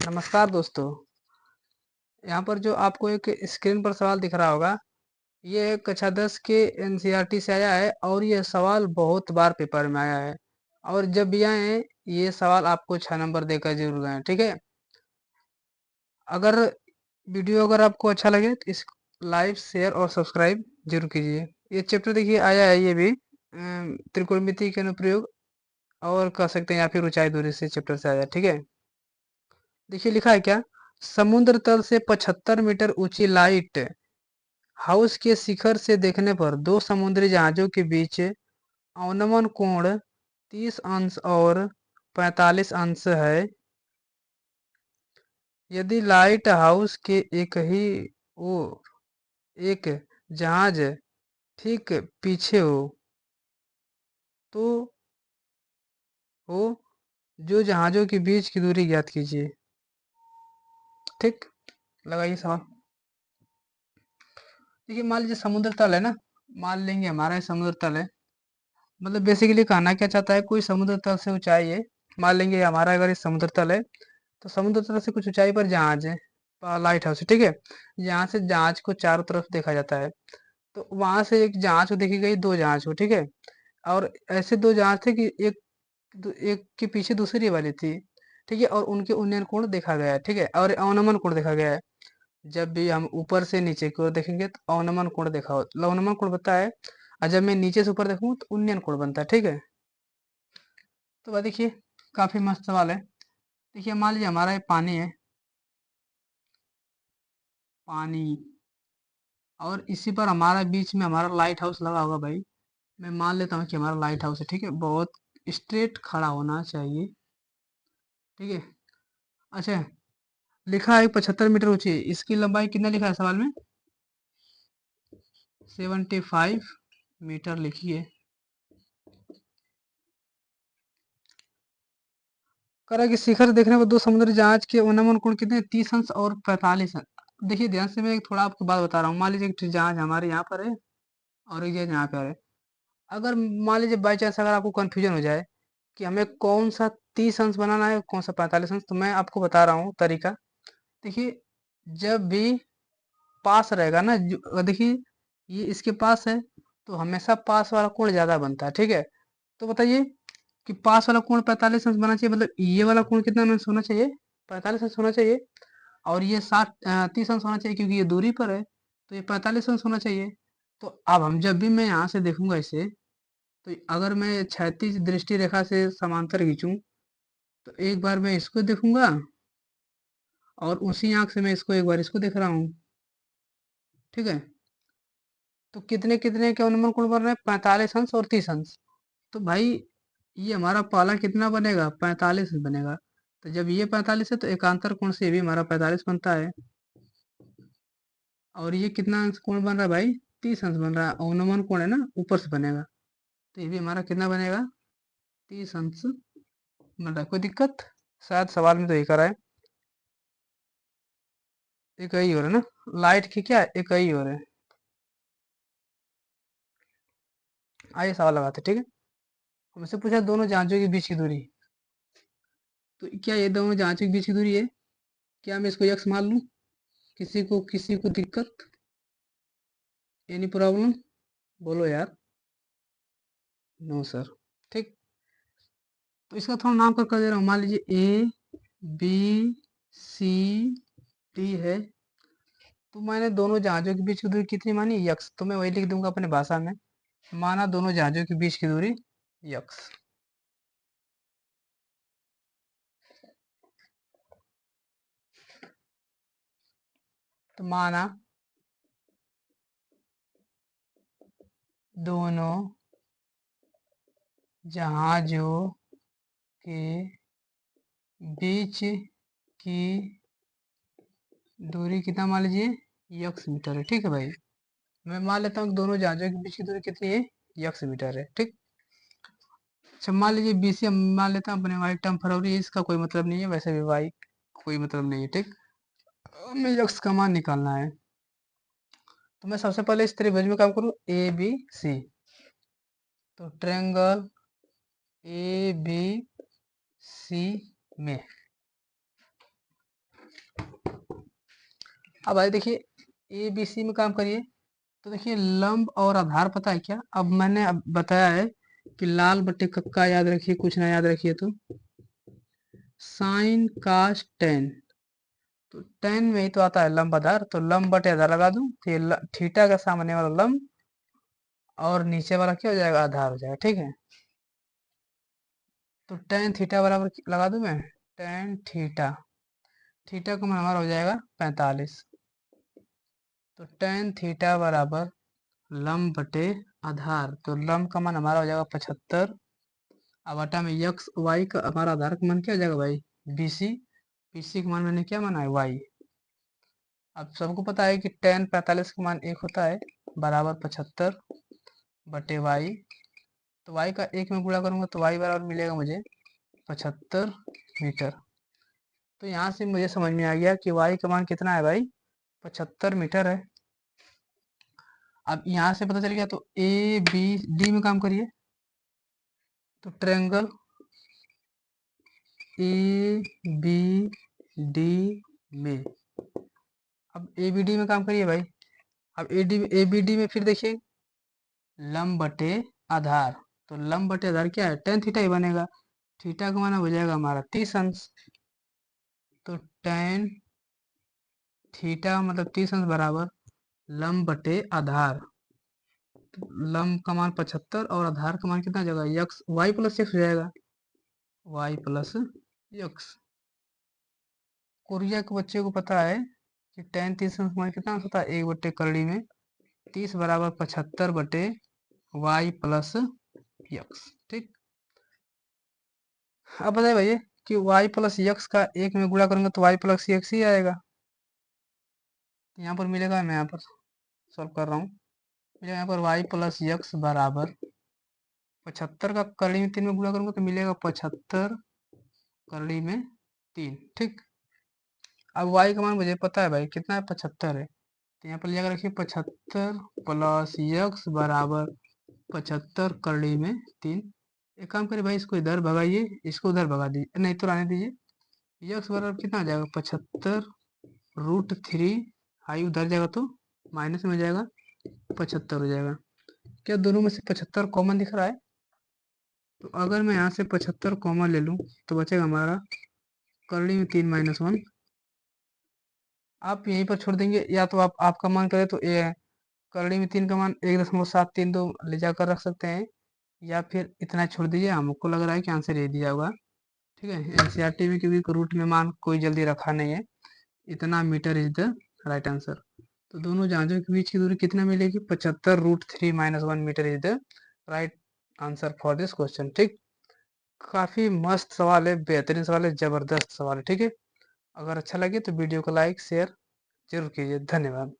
नमस्कार दोस्तों। यहाँ पर जो आपको एक स्क्रीन पर सवाल दिख रहा होगा, ये कक्षा 10 के एनसीईआरटी से आया है और ये सवाल बहुत बार पेपर में आया है। और जब भी आए ये सवाल आपको 6 नंबर देकर जरूर गए, ठीक है। अगर अगर आपको अच्छा लगे तो इस लाइक शेयर और सब्सक्राइब जरूर कीजिए। ये चैप्टर देखिए आया है, ये भी त्रिकोणमिति के अनुप्रयोग और कह सकते हैं या फिर ऊंचाई दूरी से चैप्टर से आया है, ठीक है। देखिए लिखा है क्या, समुद्र तल से 75 मीटर ऊंची लाइट हाउस के शिखर से देखने पर दो समुद्री जहाजों के बीच अवनमन कोण 30 अंश और 45 अंश है। यदि लाइट हाउस के एक ही ओर एक जहाज ठीक पीछे तो हो जो जहाजों के बीच की दूरी ज्ञात कीजिए। ठीक, लगाइए सवाल। देखिए मान लीजिए समुद्र तल है ना, मान लेंगे हमारा ये समुद्र तल है। मतलब बेसिकली कहना क्या चाहता है, कोई समुद्र तल से ऊंचाई है। मान लेंगे हमारा अगर ये समुद्र तल है तो समुद्र तल से कुछ ऊंचाई पर जहाज है, लाइट हाउस है, ठीक है। यहाँ से जहाज को चारों तरफ देखा जाता है। तो वहां से एक जहाज को देखी गई, दो जहाज को, ठीक है। और ऐसे दो जहाज थे कि एक के पीछे दूसरी वाली थी, ठीक है। और उनके उन्नयन कोण देखा गया है, ठीक है, और अवनमन कोण देखा गया है। जब भी हम ऊपर से नीचे की ओर देखेंगे तो अवनमन कोण देखा हो, अवनमन कोण बनता है। और जब मैं नीचे से ऊपर देखूंगा तो उन्नयन कोण बनता है, ठीक है। तो वह देखिए काफी मस्त सवाल है। देखिए मान लीजिए हमारा ये पानी है, पानी, और इसी पर हमारा बीच में हमारा लाइट हाउस लगा होगा भाई। मैं मान लेता हूँ कि हमारा लाइट हाउस है, ठीक है। बहुत स्ट्रेट खड़ा होना चाहिए, ठीक है। अच्छा, लिखा है 75 मीटर ऊंची, इसकी लंबाई कितना लिखा है सवाल में? 75 मीटर लिखिए। करा कि शिखर देखने पर दो समुद्री जहाज के उन्नमन कोण कितने, 30 अंश और 45 अंश। देखिए ध्यान से, मैं एक थोड़ा आपको बात बता रहा हूँ। मान लीजिए एक जहाज हमारे यहाँ पर है और एक जहाज यहाँ पर है। अगर मान लीजिए बाई चांस अगर आपको कंफ्यूजन हो जाए कि हमें कौन सा 30 अंश बनाना है कौन सा 45 अंश, तो मैं आपको बता रहा हूँ तरीका। देखिए जब भी पास रहेगा ना, देखिए ये इसके पास है तो हमेशा पास वाला कोण ज्यादा बनता है, ठीक है। तो बताइए कि पास वाला कोण 45 अंश बनना चाहिए, मतलब ये वाला कोण कितना अंश होना चाहिए? 45 अंश होना चाहिए। और ये 30 अंश होना चाहिए क्योंकि ये दूरी पर है, तो ये 45 अंश होना चाहिए। तो अब हम जब भी मैं यहाँ से देखूंगा इसे, तो अगर मैं क्षैतिज दृष्टि रेखा से समांतर खींचूं तो एक बार मैं इसको देखूंगा और उसी आंख से मैं इसको एक बार इसको देख रहा हूँ, ठीक है। तो कितने कितने के अनुमान कोण बन रहे हैं? 45 अंश और 30 अंश। तो भाई ये हमारा पाला कितना बनेगा? 45 बनेगा। तो जब ये 45 है तो एकांतर कोण से भी हमारा 45 बनता है। और ये कितना अंश कोण बन रहा है भाई? 30 अंश बन रहा है। अनुमान कोण है ना, ऊपर से बनेगा, तो ये भी हमारा कितना बनेगा? 30 अंश बन रहा है। कोई दिक्कत? शायद सवाल में तो यही करा है। एक ही हो रहा है ना, लाइट की क्या एक ही हो रहा है। आइए सवाल लगाते, ठीक है। हमसे पूछा दोनों जांचों के बीच की दूरी। तो क्या ये दोनों जांचों के बीच की दूरी है? क्या मैं इसको यक्स मान लूं? किसी को दिक्कत? Any problem? बोलो यार। No sir. ठीक, तो इसका थोड़ा नाम कर दे रहा हूँ। मान लीजिए ए बी सी डी है। तो मैंने दोनों जहाजों के बीच की दूरी कितनी मानी? यक्स। तो मैं वही लिख दूंगा अपने भाषा में। माना दोनों जहाजों के बीच की दूरी यक्स। तो माना दोनों जहाजों के बीच की दूरी कितना मान लीजिए? यक्स मीटर है, ठीक है भाई। मैं मान लेता हूँ कि दोनों जहाजों के बीच की दूरी कितनी है? यक्स मीटर है, ठीक। अच्छा मान लीजिए बी सी हम मान लेता हूँ अपने, वाई टर्म फरवरी है, इसका कोई मतलब नहीं है, वैसे भी वाई कोई मतलब नहीं है, ठीक। हमें यक्स का मान निकालना है। तो मैं सबसे पहले इस त्रिभुज में काम करूँ, ए बी सी। तो ट्रायंगल ए बी सी में अब भाई देखिए ए बी सी में काम करिए। तो देखिए लंब और आधार पता है क्या, अब मैंने अब बताया है कि लाल बट्टे कक्का याद रखिए, कुछ ना याद रखिए तो साइन कास टेन। तो टेन में ही तो आता है लंब आधार, तो लंब बटे आधार लगा दूं तो ये थीटा का सामने वाला लंब और नीचे वाला क्या हो जाएगा, आधार हो जाएगा। ठीक है, तो टेन थीटा बराबर लगा दूं मैं, टेन थीटा, थीटा का मान हमारा हो जाएगा 45। तो टेन थीटा बराबर लंब बटे आधार, तो लंब का मान हमारा हो जाएगा 75। अब आटा में यक्स वाई का हमारा आधार का मान क्या हो जाएगा भाई, बीसी। बीसी का मान मैंने क्या माना है, वाई। अब सबको पता है कि टेन 45 का मान एक होता है, बराबर 75 बटे वाई। तो वाई का एक में गुणा करूंगा तो वाई बराबर मिलेगा मुझे 75 मीटर। तो यहाँ से मुझे समझ में आ गया कि वाई का मान कितना है भाई, 75 मीटर है। अब यहाँ से पता चल गया, तो ए बी डी में काम करिए। तो ट्रायंगल ए बी डी में, अब ए बी डी में काम करिए भाई। अब ए बी डी में फिर देखिए लंब बटे आधार, तो लंब बटे आधार क्या है, टेन थीटा ही बनेगा। थीटा का माना हो जाएगा हमारा 30 अंश। तो टेन थीटा मतलब 30 अंश बराबर लंब बटे आधार। तो लंब का मान 75 और आधार का मान कितना हो जाएगा, यक्स वाई प्लस एक्स हो जाएगा, वाई प्लस यक्स। कोरिया के बच्चे को पता है कि टेन 30 अंश का मान कितना होता है, एक बटे करड़ी में 30 बराबर 75 बटे वाई प्लस यक्स। ठीक, अब बताइए भैया कि वाई प्लस यक्स का एक में गुणा करूंगा तो वाई प्लस यक्स ही आएगा। यहाँ पर मिलेगा, मैं यहाँ पर सॉल्व कर रहा हूँ, मुझे यहाँ पर वाई प्लस यक्स बराबर 75 का करड़ी में 3 में गुणा करूंगा तो मिलेगा 75 करड़ी में 3। ठीक, अब वाई का मान मुझे पता है भाई कितना है, 75 है। तो यहाँ पर लिखा रखिए 75 प्लस यक्स बराबर 75 करड़ी में 3। एक काम करिए भाई, इसको इधर भगाइए, इसको उधर भगा दीजिए, नहीं तो रहने दीजिए। यक्स बराबर कितना आ जाएगा, 75√3, आई उधर जाएगा तो माइनस में हो जाएगा, 75 हो जाएगा। क्या दोनों में से 75 कॉमन दिख रहा है, तो अगर मैं यहाँ से 75 कॉमन ले लूँ तो बचेगा हमारा करड़ी में 3 माइनस 1। आप यहीं पर छोड़ देंगे, या तो आप आपका मान करें तो ये करड़ी में 3 का मान 1.732 ले जाकर रख सकते हैं, या फिर इतना छोड़ दीजिए, हमको लग रहा है कि आंसर ये दिया होगा। ठीक है, एनसीईआरटी में क्योंकि रूट में मान कोई जल्दी रखा नहीं है, इतना metre is the right answer. तो दोनों जहाजों के बीच की दूरी कितना मिलेगी, 75√3 minus 1 metre is the right answer for this question. ठीक, काफी मस्त सवाल है, बेहतरीन सवाल है, जबरदस्त सवाल है। ठीक है, अगर अच्छा लगे तो वीडियो को लाइक शेयर जरूर कीजिए। धन्यवाद।